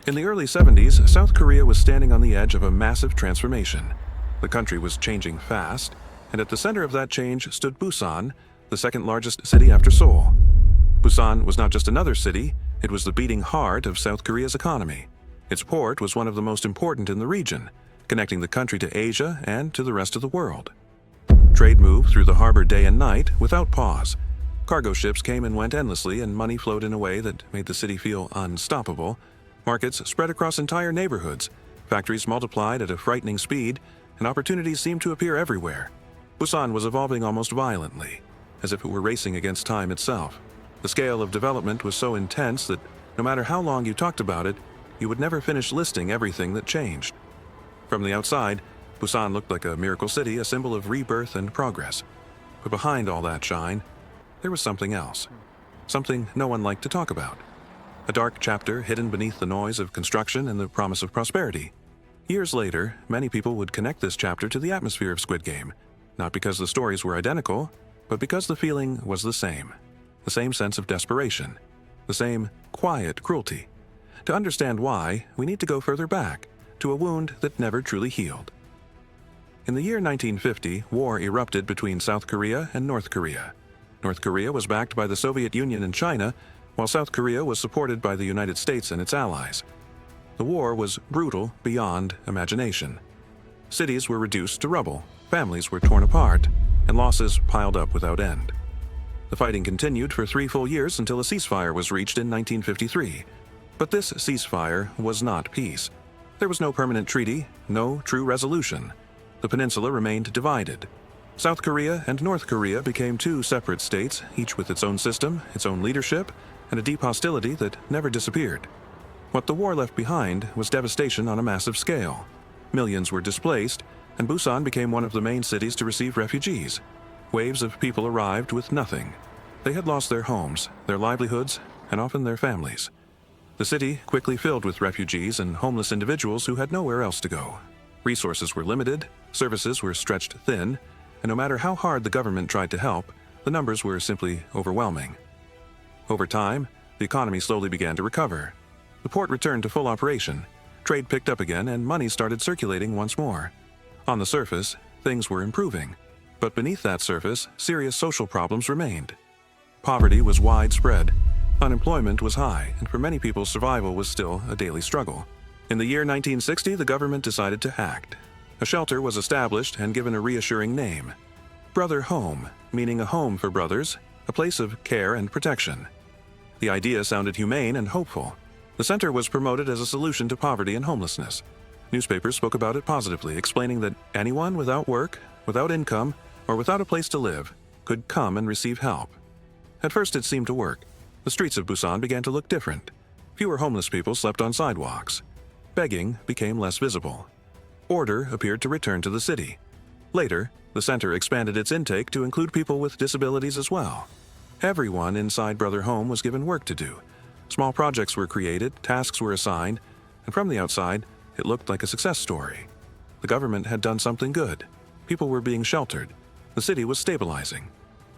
In the early 70s, South Korea was standing on the edge of a massive transformation. The country was changing fast, and at the center of that change stood Busan, the second largest city after Seoul. Busan was not just another city, it was the beating heart of South Korea's economy. Its port was one of the most important in the region, connecting the country to Asia and to the rest of the world. Trade moved through the harbor day and night without pause. Cargo ships came and went endlessly, and money flowed in a way that made the city feel unstoppable. Markets spread across entire neighborhoods, factories multiplied at a frightening speed, and opportunities seemed to appear everywhere. Busan was evolving almost violently, as if it were racing against time itself. The scale of development was so intense that no matter how long you talked about it, you would never finish listing everything that changed. From the outside, Busan looked like a miracle city, a symbol of rebirth and progress. But behind all that shine, there was something else. Something no one liked to talk about. A dark chapter hidden beneath the noise of construction and the promise of prosperity. Years later, many people would connect this chapter to the atmosphere of Squid Game, not because the stories were identical, but because the feeling was the same. The same sense of desperation. The same quiet cruelty. To understand why, we need to go further back, to a wound that never truly healed. In the year 1950, war erupted between South Korea and North Korea. North Korea was backed by the Soviet Union and China, while South Korea was supported by the United States and its allies. The war was brutal beyond imagination. Cities were reduced to rubble, families were torn apart, and losses piled up without end. The fighting continued for 3 full years until a ceasefire was reached in 1953. But this ceasefire was not peace. There was no permanent treaty, no true resolution. The peninsula remained divided. South Korea and North Korea became 2 separate states, each with its own system, its own leadership, and a deep hostility that never disappeared. What the war left behind was devastation on a massive scale. Millions were displaced, and Busan became one of the main cities to receive refugees. Waves of people arrived with nothing. They had lost their homes, their livelihoods, and often their families. The city quickly filled with refugees and homeless individuals who had nowhere else to go. Resources were limited, services were stretched thin, and no matter how hard the government tried to help, the numbers were simply overwhelming. Over time, the economy slowly began to recover. The port returned to full operation, trade picked up again, and money started circulating once more. On the surface, things were improving. But beneath that surface, serious social problems remained. Poverty was widespread, unemployment was high, and for many people survival was still a daily struggle. In the year 1960, the government decided to act. A shelter was established and given a reassuring name. Brother Home, meaning a home for brothers, a place of care and protection. The idea sounded humane and hopeful. The center was promoted as a solution to poverty and homelessness. Newspapers spoke about it positively, explaining that anyone without work, without income, or without a place to live could come and receive help. At first it seemed to work. The streets of Busan began to look different. Fewer homeless people slept on sidewalks. Begging became less visible. Order appeared to return to the city. Later, the center expanded its intake to include people with disabilities as well. Everyone inside Brother Home was given work to do. Small projects were created, tasks were assigned, and from the outside, it looked like a success story. The government had done something good. People were being sheltered. The city was stabilizing.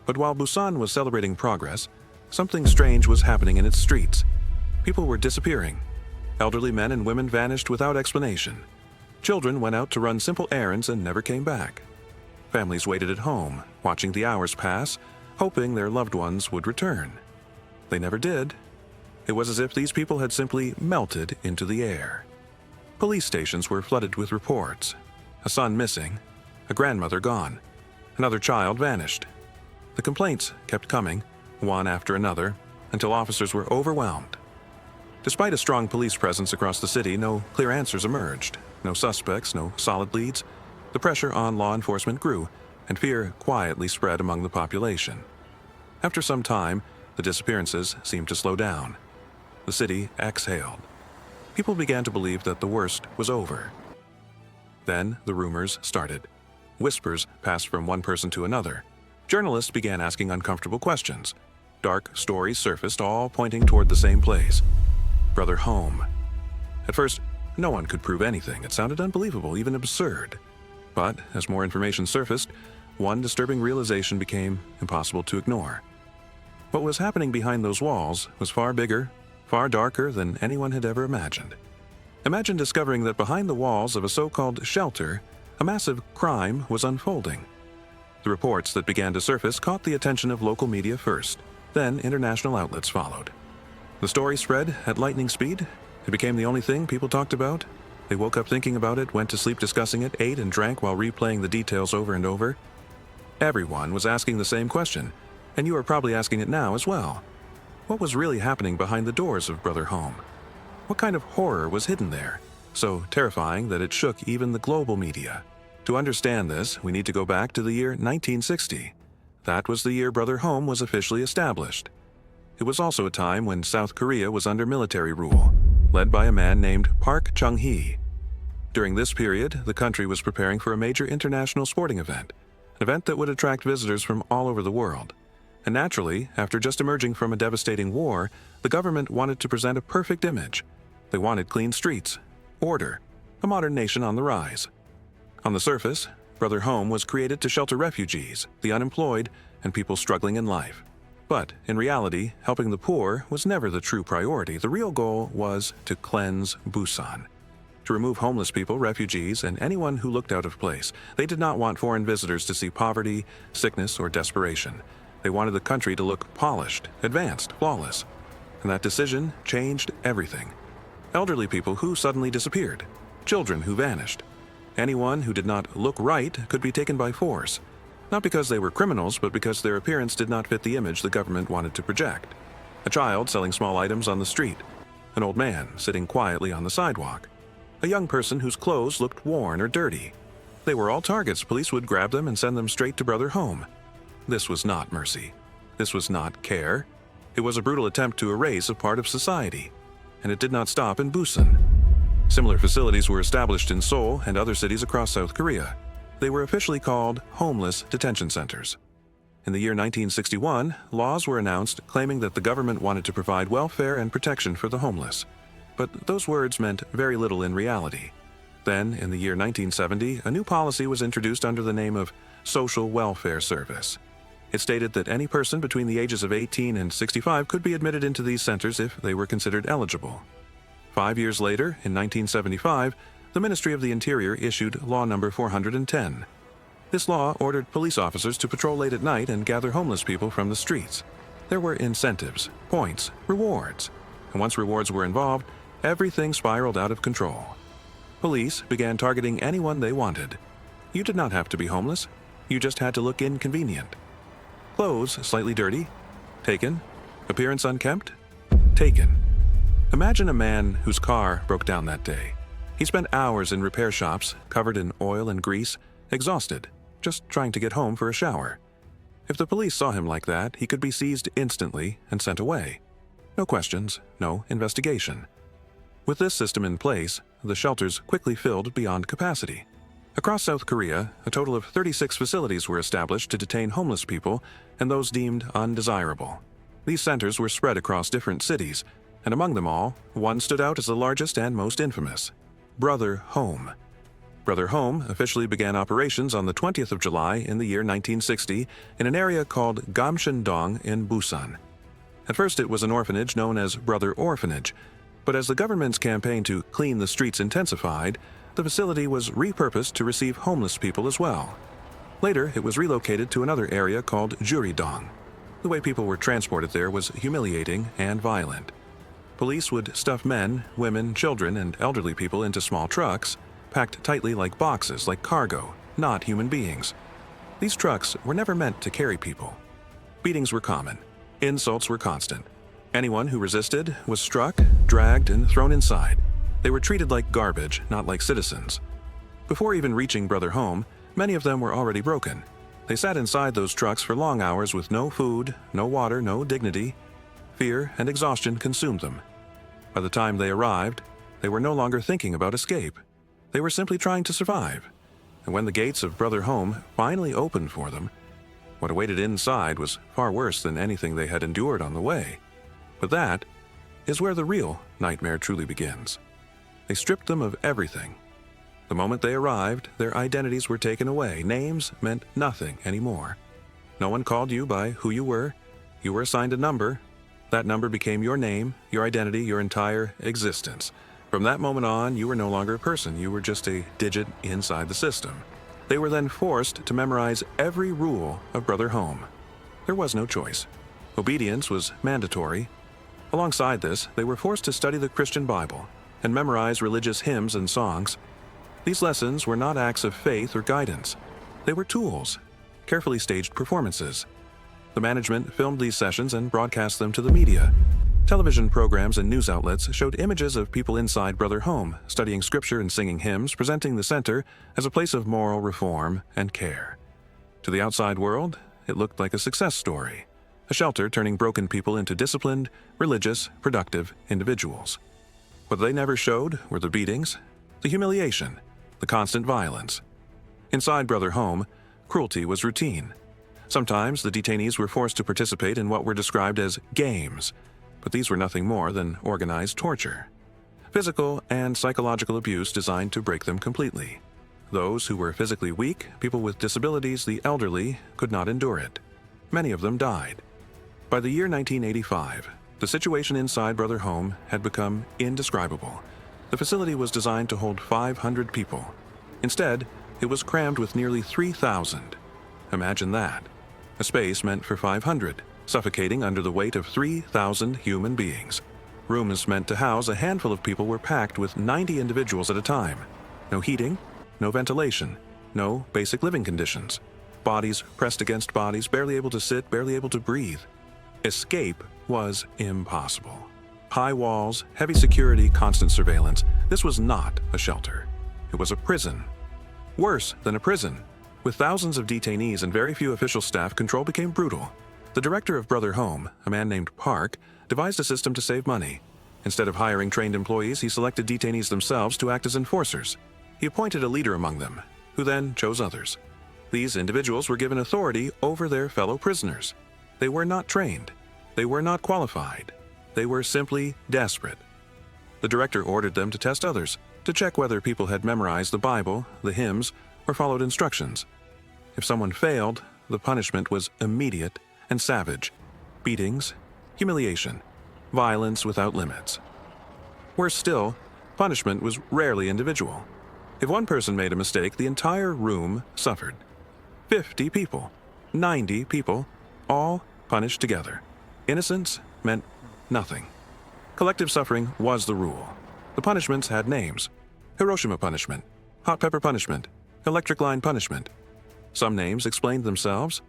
But while Busan was celebrating progress, something strange was happening in its streets. People were disappearing. Elderly men and women vanished without explanation. Children went out to run simple errands and never came back. Families waited at home, watching the hours pass, hoping their loved ones would return. They never did. It was as if these people had simply melted into the air. Police stations were flooded with reports. A son missing, a grandmother gone, another child vanished. The complaints kept coming, one after another, until officers were overwhelmed. Despite a strong police presence across the city, no clear answers emerged. No suspects, no solid leads. The pressure on law enforcement grew, and fear quietly spread among the population. After some time, the disappearances seemed to slow down. The city exhaled. People began to believe that the worst was over. Then the rumors started. Whispers passed from one person to another. Journalists began asking uncomfortable questions. Dark stories surfaced, all pointing toward the same place. Brother Home. At first, no one could prove anything. It sounded unbelievable, even absurd. But as more information surfaced, one disturbing realization became impossible to ignore. What was happening behind those walls was far bigger, far darker than anyone had ever imagined. Imagine discovering that behind the walls of a so-called shelter, a massive crime was unfolding. The reports that began to surface caught the attention of local media first, then international outlets followed. The story spread at lightning speed. It became the only thing people talked about. They woke up thinking about it, went to sleep discussing it, ate and drank while replaying the details over and over. Everyone was asking the same question, and you are probably asking it now as well. What was really happening behind the doors of Brother Home? What kind of horror was hidden there, so terrifying that it shook even the global media? To understand this, we need to go back to the year 1960. That was the year Brother Home was officially established. It was also a time when South Korea was under military rule, led by a man named Park Chung-hee. During this period, the country was preparing for a major international sporting event, an event that would attract visitors from all over the world. And naturally, after just emerging from a devastating war, the government wanted to present a perfect image. They wanted clean streets, order, a modern nation on the rise. On the surface, Brother Home was created to shelter refugees, the unemployed, and people struggling in life. But in reality, helping the poor was never the true priority. The real goal was to cleanse Busan, to remove homeless people, refugees, and anyone who looked out of place. They did not want foreign visitors to see poverty, sickness, or desperation. They wanted the country to look polished, advanced, flawless. And that decision changed everything. Elderly people who suddenly disappeared, children who vanished. Anyone who did not look right could be taken by force, not because they were criminals, but because their appearance did not fit the image the government wanted to project. A child selling small items on the street, an old man sitting quietly on the sidewalk, a young person whose clothes looked worn or dirty. They were all targets. Police would grab them and send them straight to Brother Home. This was not mercy. This was not care. It was a brutal attempt to erase a part of society. And it did not stop in Busan. Similar facilities were established in Seoul and other cities across South Korea. They were officially called homeless detention centers. In the year 1961, laws were announced claiming that the government wanted to provide welfare and protection for the homeless. But those words meant very little in reality. Then, in the year 1970, a new policy was introduced under the name of Social Welfare Service. It stated that any person between the ages of 18 and 65 could be admitted into these centers if they were considered eligible. 5 years later, in 1975, the Ministry of the Interior issued Law Number 410. This law ordered police officers to patrol late at night and gather homeless people from the streets. There were incentives, points, rewards. And once rewards were involved, everything spiraled out of control. Police began targeting anyone they wanted. You did not have to be homeless. You just had to look inconvenient. Clothes slightly dirty? Taken. Appearance unkempt? Taken. Imagine a man whose car broke down that day. He spent hours in repair shops, covered in oil and grease, exhausted, just trying to get home for a shower. If the police saw him like that, he could be seized instantly and sent away. No questions, no investigation. With this system in place, the shelters quickly filled beyond capacity. Across South Korea, a total of 36 facilities were established to detain homeless people and those deemed undesirable. These centers were spread across different cities, and among them all, one stood out as the largest and most infamous: Brother Home. Brother Home officially began operations on the 20th of July in the year 1960 in an area called Gamcheon-dong in Busan. At first it was an orphanage known as Brother Orphanage, but as the government's campaign to clean the streets intensified, the facility was repurposed to receive homeless people as well. Later, it was relocated to another area called Juridong. The way people were transported there was humiliating and violent. Police would stuff men, women, children, and elderly people into small trucks, packed tightly like boxes, like cargo, not human beings. These trucks were never meant to carry people. Beatings were common. Insults were constant. Anyone who resisted was struck, dragged, and thrown inside. They were treated like garbage, not like citizens. Before even reaching Brother Home, many of them were already broken. They sat inside those trucks for long hours with no food, no water, no dignity. Fear and exhaustion consumed them. By the time they arrived, they were no longer thinking about escape. They were simply trying to survive. And when the gates of Brother Home finally opened for them, what awaited inside was far worse than anything they had endured on the way. But that is where the real nightmare truly begins. They stripped them of everything. The moment they arrived, their identities were taken away. Names meant nothing anymore. No one called you by who you were. You were assigned a number. That number became your name, your identity, your entire existence. From that moment on, you were no longer a person, you were just a digit inside the system. They were then forced to memorize every rule of Brother Home. There was no choice. Obedience was mandatory. Alongside this, they were forced to study the Christian Bible and memorize religious hymns and songs. These lessons were not acts of faith or guidance. They were tools, carefully staged performances. The management filmed these sessions and broadcast them to the media. Television programs and news outlets showed images of people inside Brother Home, studying scripture and singing hymns, presenting the center as a place of moral reform and care. To the outside world, it looked like a success story, a shelter turning broken people into disciplined, religious, productive individuals. What they never showed were the beatings, the humiliation, the constant violence. Inside Brother Home, cruelty was routine. Sometimes the detainees were forced to participate in what were described as games, but these were nothing more than organized torture. Physical and psychological abuse designed to break them completely. Those who were physically weak, people with disabilities, the elderly, could not endure it. Many of them died. By the year 1985, the situation inside Brother Home had become indescribable. The facility was designed to hold 500 people. Instead, it was crammed with nearly 3,000. Imagine that. A space meant for 500, suffocating under the weight of 3,000 human beings. Rooms meant to house a handful of people were packed with 90 individuals at a time. No heating, no ventilation, no basic living conditions. Bodies pressed against bodies, barely able to sit, barely able to breathe. Escape was impossible. High walls, heavy security, constant surveillance. This was not a shelter. It was a prison. Worse than a prison. With thousands of detainees and very few official staff, control became brutal. The director of Brother Home, a man named Park, devised a system to save money. Instead of hiring trained employees, he selected detainees themselves to act as enforcers. He appointed a leader among them, who then chose others. These individuals were given authority over their fellow prisoners. They were not trained. They were not qualified. They were simply desperate. The director ordered them to test others, to check whether people had memorized the Bible, the hymns, or followed instructions. If someone failed, the punishment was immediate and savage. Beatings, humiliation, violence without limits. Worse still, punishment was rarely individual. If one person made a mistake, the entire room suffered. 50 people, 90 people, all punished together. Innocence meant nothing. Collective suffering was the rule. The punishments had names. Hiroshima punishment, hot pepper punishment, electric line punishment. Some names explained themselves.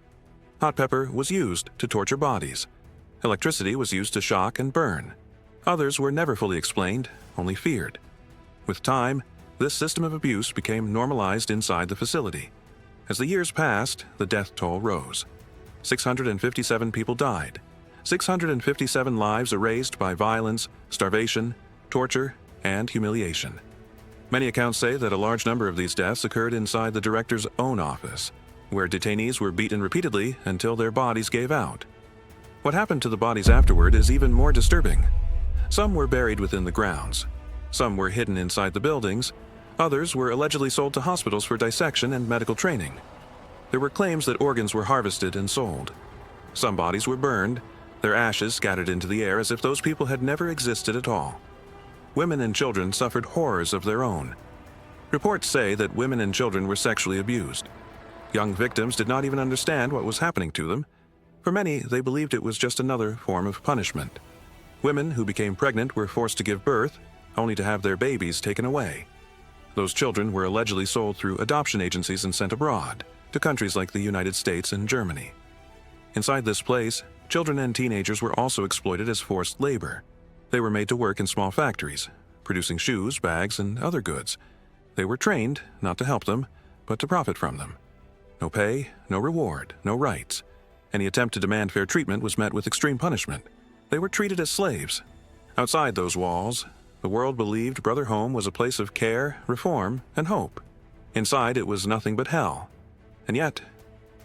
Hot pepper was used to torture bodies. Electricity was used to shock and burn. Others were never fully explained, only feared. With time, this system of abuse became normalized inside the facility. As the years passed, the death toll rose. 657 people died. 657 lives erased by violence, starvation, torture, and humiliation. Many accounts say that a large number of these deaths occurred inside the director's own office, where detainees were beaten repeatedly until their bodies gave out. What happened to the bodies afterward is even more disturbing. Some were buried within the grounds. Some were hidden inside the buildings. Others were allegedly sold to hospitals for dissection and medical training. There were claims that organs were harvested and sold. Some bodies were burned, their ashes scattered into the air as if those people had never existed at all. Women and children suffered horrors of their own. Reports say that women and children were sexually abused. Young victims did not even understand what was happening to them. For many, they believed it was just another form of punishment. Women who became pregnant were forced to give birth, only to have their babies taken away. Those children were allegedly sold through adoption agencies and sent abroad, to countries like the United States and Germany. Inside this place, children and teenagers were also exploited as forced labor. They were made to work in small factories, producing shoes, bags, and other goods. They were trained not to help them, but to profit from them. No pay, no reward, no rights. Any attempt to demand fair treatment was met with extreme punishment. They were treated as slaves. Outside those walls, the world believed Brother Home was a place of care, reform, and hope. Inside, it was nothing but hell. And yet,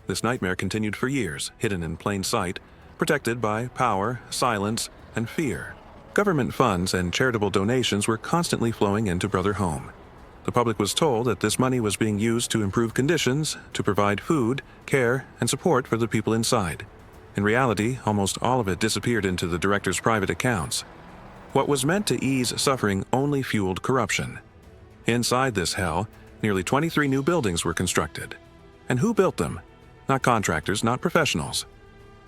this nightmare continued for years, hidden in plain sight, protected by power, silence, and fear. Government funds and charitable donations were constantly flowing into Brother Home. The public was told that this money was being used to improve conditions, to provide food, care, and support for the people inside. In reality, almost all of it disappeared into the director's private accounts. What was meant to ease suffering only fueled corruption. Inside this hell, nearly 23 new buildings were constructed. And who built them? Not contractors, not professionals.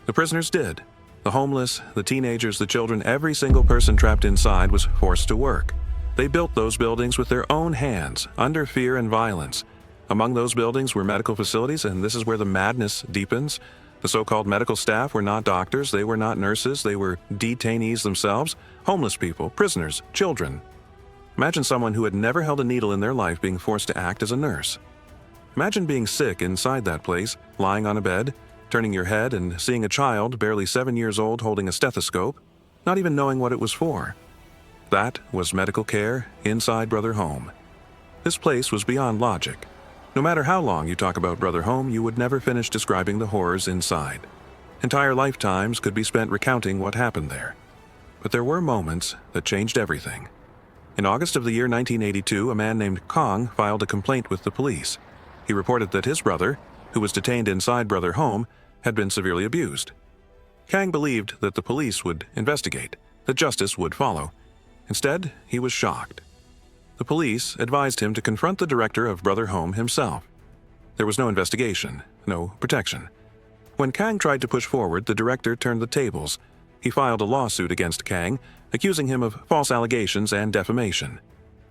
The prisoners did. The homeless, the teenagers, the children, every single person trapped inside was forced to work. They built those buildings with their own hands, under fear and violence. Among those buildings were medical facilities, and this is where the madness deepens. The so-called medical staff were not doctors, they were not nurses, they were detainees themselves, homeless people, prisoners, children. Imagine someone who had never held a needle in their life being forced to act as a nurse. Imagine being sick inside that place, lying on a bed, turning your head and seeing a child barely 7 years old holding a stethoscope, not even knowing what it was for. That was medical care inside Brother Home. This place was beyond logic. No matter how long you talk about Brother Home, you would never finish describing the horrors inside. Entire lifetimes could be spent recounting what happened there. But there were moments that changed everything. In August of the year 1982, a man named Kong filed a complaint with the police. He reported that his brother, who was detained inside Brother Home, had been severely abused. Kang believed that the police would investigate, that justice would follow. Instead, he was shocked. The police advised him to confront the director of Brother Home himself. There was no investigation, no protection. When Kang tried to push forward, the director turned the tables. He filed a lawsuit against Kang, accusing him of false allegations and defamation.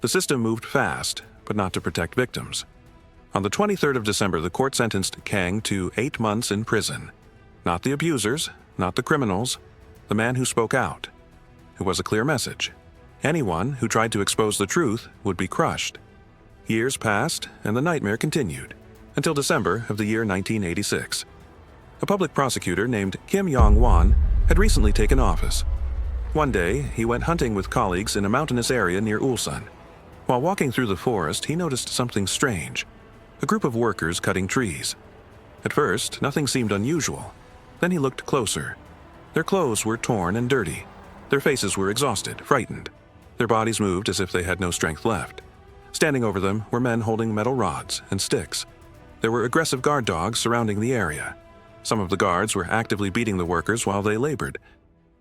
The system moved fast, but not to protect victims. On the 23rd of December, the court sentenced Kang to 8 months in prison. Not the abusers, not the criminals, the man who spoke out. It was a clear message. Anyone who tried to expose the truth would be crushed. Years passed, and the nightmare continued, until December of the year 1986. A public prosecutor named Kim Yong-won had recently taken office. One day, he went hunting with colleagues in a mountainous area near Ulsan. While walking through the forest, he noticed something strange. A group of workers cutting trees. At first, nothing seemed unusual. Then he looked closer. Their clothes were torn and dirty. Their faces were exhausted, frightened. Their bodies moved as if they had no strength left. Standing over them were men holding metal rods and sticks. There were aggressive guard dogs surrounding the area. Some of the guards were actively beating the workers while they labored.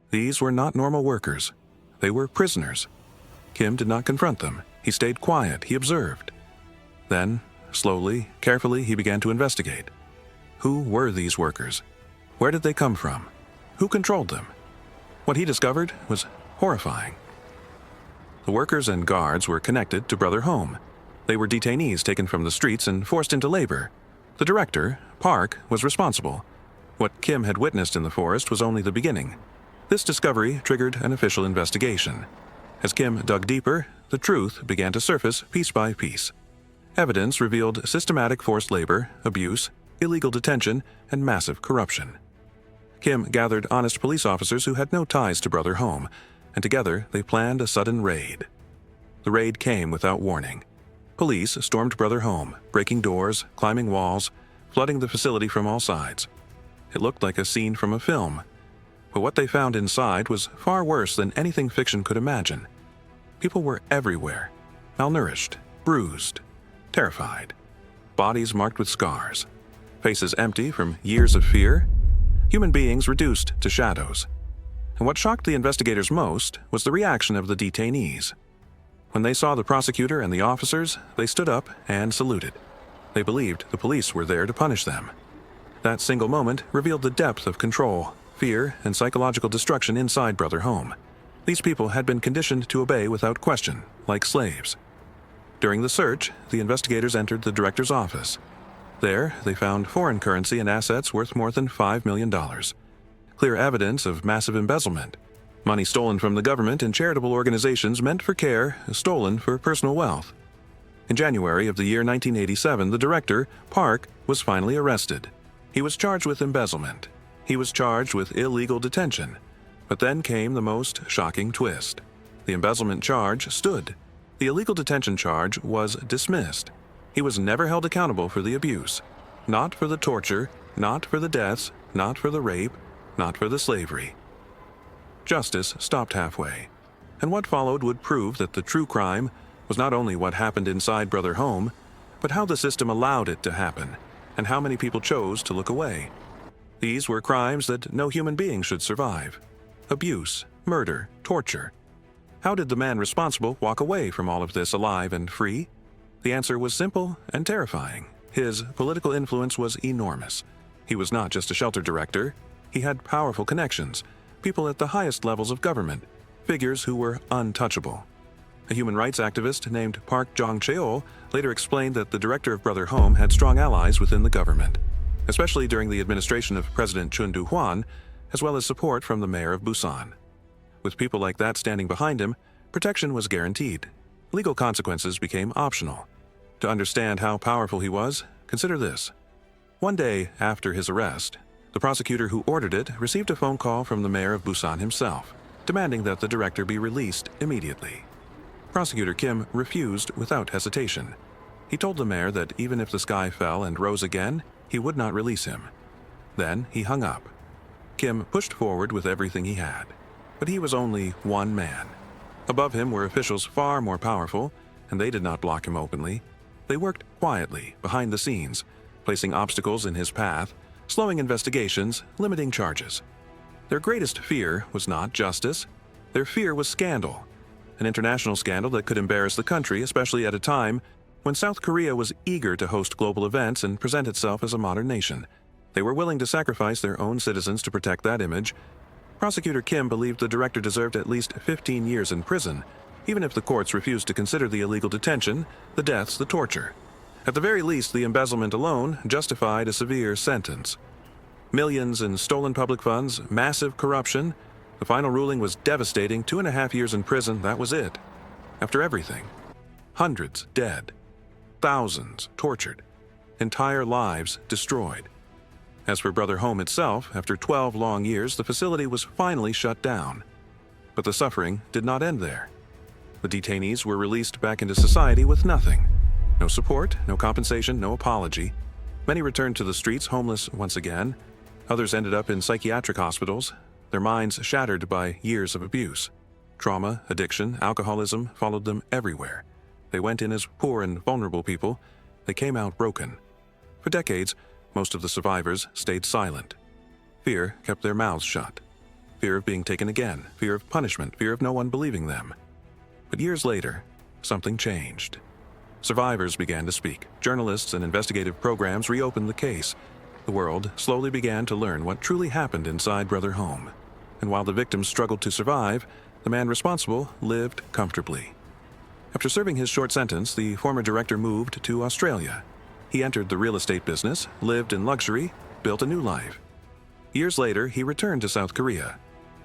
These were not normal workers. They were prisoners. Kim did not confront them. He stayed quiet. He observed. Then, slowly, carefully, he began to investigate. Who were these workers? Where did they come from? Who controlled them? What he discovered was horrifying. The workers and guards were connected to Brother Home. They were detainees taken from the streets and forced into labor. The director, Park, was responsible. What Kim had witnessed in the forest was only the beginning. This discovery triggered an official investigation. As Kim dug deeper, the truth began to surface piece by piece. Evidence revealed systematic forced labor, abuse, illegal detention, and massive corruption. Kim gathered honest police officers who had no ties to Brother Home, and together they planned a sudden raid. The raid came without warning. Police stormed Brother Home, breaking doors, climbing walls, flooding the facility from all sides. It looked like a scene from a film. But what they found inside was far worse than anything fiction could imagine. People were everywhere, malnourished, bruised, terrified. Bodies marked with scars. Faces empty from years of fear. Human beings reduced to shadows. And what shocked the investigators most was the reaction of the detainees. When they saw the prosecutor and the officers, they stood up and saluted. They believed the police were there to punish them. That single moment revealed the depth of control, fear, and psychological destruction inside Brother Home. These people had been conditioned to obey without question, like slaves. During the search, the investigators entered the director's office. There, they found foreign currency and assets worth more than $5 million. Clear evidence of massive embezzlement. Money stolen from the government and charitable organizations meant for care, stolen for personal wealth. In January of the year 1987, the director, Park, was finally arrested. He was charged with embezzlement. He was charged with illegal detention. But then came the most shocking twist. The embezzlement charge stood. The illegal detention charge was dismissed. He was never held accountable for the abuse. Not for the torture, not for the deaths, not for the rape, not for the slavery. Justice stopped halfway, and what followed would prove that the true crime was not only what happened inside Brother Home, but how the system allowed it to happen, and how many people chose to look away. These were crimes that no human being should survive. Abuse, murder, torture. How did the man responsible walk away from all of this alive and free? The answer was simple and terrifying. His political influence was enormous. He was not just a shelter director. He had powerful connections, people at the highest levels of government, figures who were untouchable. A human rights activist named Park Jong-cheol later explained that the director of Brother Home had strong allies within the government, especially during the administration of President Chun Doo-hwan, as well as support from the mayor of Busan. With people like that standing behind him, protection was guaranteed. Legal consequences became optional. To understand how powerful he was, consider this. One day after his arrest, the prosecutor who ordered it received a phone call from the mayor of Busan himself, demanding that the director be released immediately. Prosecutor Kim refused without hesitation. He told the mayor that even if the sky fell and rose again, he would not release him. Then he hung up. Kim pushed forward with everything he had. But he was only one man. Above him were officials far more powerful, and they did not block him openly. They worked quietly, behind the scenes, placing obstacles in his path, slowing investigations, limiting charges. Their greatest fear was not justice. Their fear was scandal. An international scandal that could embarrass the country, especially at a time when South Korea was eager to host global events and present itself as a modern nation. They were willing to sacrifice their own citizens to protect that image. Prosecutor Kim believed the director deserved at least 15 years in prison, even if the courts refused to consider the illegal detention, the deaths, the torture. At the very least, the embezzlement alone justified a severe sentence. Millions in stolen public funds, massive corruption. The final ruling was devastating. 2.5 years in prison, that was it. After everything. Hundreds dead. Thousands tortured. Entire lives destroyed. As for Brother Home itself, after 12 long years, the facility was finally shut down. But the suffering did not end there. The detainees were released back into society with nothing. No support, no compensation, no apology. Many returned to the streets homeless once again. Others ended up in psychiatric hospitals, their minds shattered by years of abuse. Trauma, addiction, alcoholism followed them everywhere. They went in as poor and vulnerable people. They came out broken. For decades, most of the survivors stayed silent. Fear kept their mouths shut. Fear of being taken again, fear of punishment, fear of no one believing them. But years later, something changed. Survivors began to speak. Journalists and investigative programs reopened the case. The world slowly began to learn what truly happened inside Brother Home. And while the victims struggled to survive, the man responsible lived comfortably. After serving his short sentence, the former director moved to Australia. He entered the real estate business, lived in luxury, built a new life. Years later, he returned to South Korea.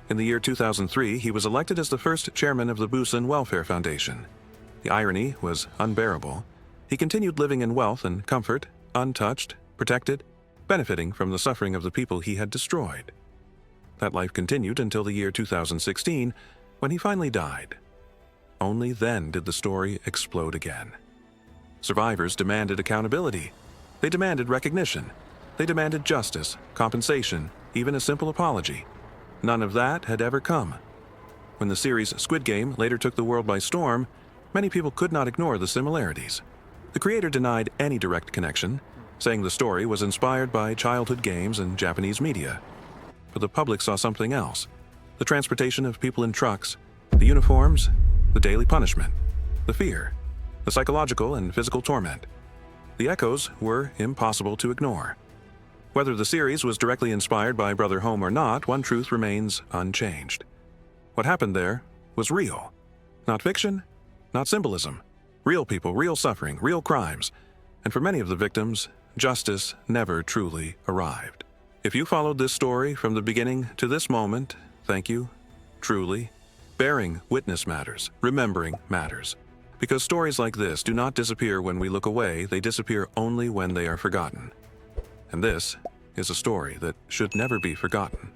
In the year 2003, he was elected as the first chairman of the Busan Welfare Foundation. The irony was unbearable. He continued living in wealth and comfort, untouched, protected, benefiting from the suffering of the people he had destroyed. That life continued until the year 2016, when he finally died. Only then did the story explode again. Survivors demanded accountability. They demanded recognition. They demanded justice, compensation, even a simple apology. None of that had ever come. When the series Squid Game later took the world by storm, many people could not ignore the similarities. The creator denied any direct connection, saying the story was inspired by childhood games and Japanese media. But the public saw something else: the transportation of people in trucks, the uniforms, the daily punishment, the fear, the psychological and physical torment. The echoes were impossible to ignore. Whether the series was directly inspired by Brother Home or not, one truth remains unchanged. What happened there was real. Not fiction, not symbolism. Real people, real suffering, real crimes. And for many of the victims, justice never truly arrived. If you followed this story from the beginning to this moment, thank you, truly. Bearing witness matters, remembering matters. Because stories like this do not disappear when we look away, they disappear only when they are forgotten. And this is a story that should never be forgotten.